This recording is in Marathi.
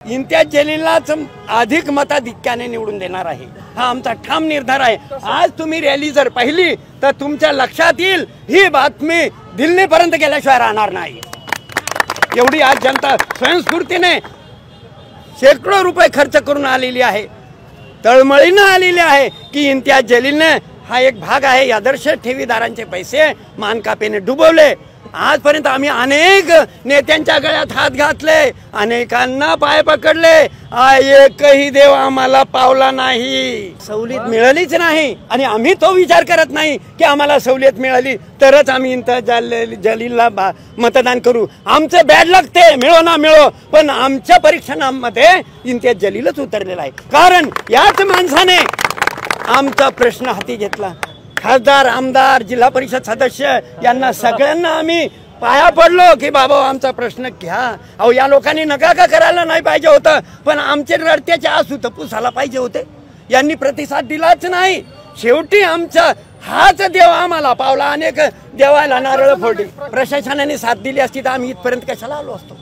इम्तियाज जलीललाच अधिक मताधिक्याने निवडून देणार आहे, हा आमचा ठाम निर्धार आहे। आज तुम्ही रॅली जर पाहिली तर तुमच्या लक्षात येईल ही बातमी दिल्लीपर्यंत गेल्याशिवाय राहणार नाही। एवढी आज जनता स्वयंस्फूर्तीने शेकडो रुपये खर्च करून आलेली आहे, तळमळीनं आलेली आहे की इम्तियाज जलीलने हा एक भाग आहे, आदर्श ठेवीदारांचे पैसे मानकापेने डुबवले। आजपर्यंत आम्ही अनेक नेत्यांच्या गळ्यात हात घातले, अनेकांना पाय पकडले, एकही देव आम्हाला पावला नाही, सवलत मिळालीच नाही। आणि आम्ही तो विचार करत नाही की आम्हाला सवलत मिळाली तरच आम्ही इम्तियाज जलीलला मतदान करू। आमचं बॅड लक ते मिळो ना मिळो, पण आमच्या परीक्षणामध्ये इम्तियाज जलीलच उतरलेला आहे। कारण याच माणसाने आमचा प्रश्न हाती घेतला। खासदार, आमदार, जिल्हा परिषद सदस्य यांना सगळ्यांना आम्ही पाया पडलो की बाबा आमचा प्रश्न घ्या। अहो या लोकांनी नका का करायला नाही पाहिजे होतं, पण आमचे रडत्याचे आसू तपूसाला पाहिजे होते, यांनी प्रतिसाद दिलाच नाही। शेवटी आमचा हाच देव आम्हाला पावला, अनेक देवाला नारळ फोडली। प्रशासनाने साथ दिली असती तर आम्ही इथपर्यंत कशाला आलो असतो।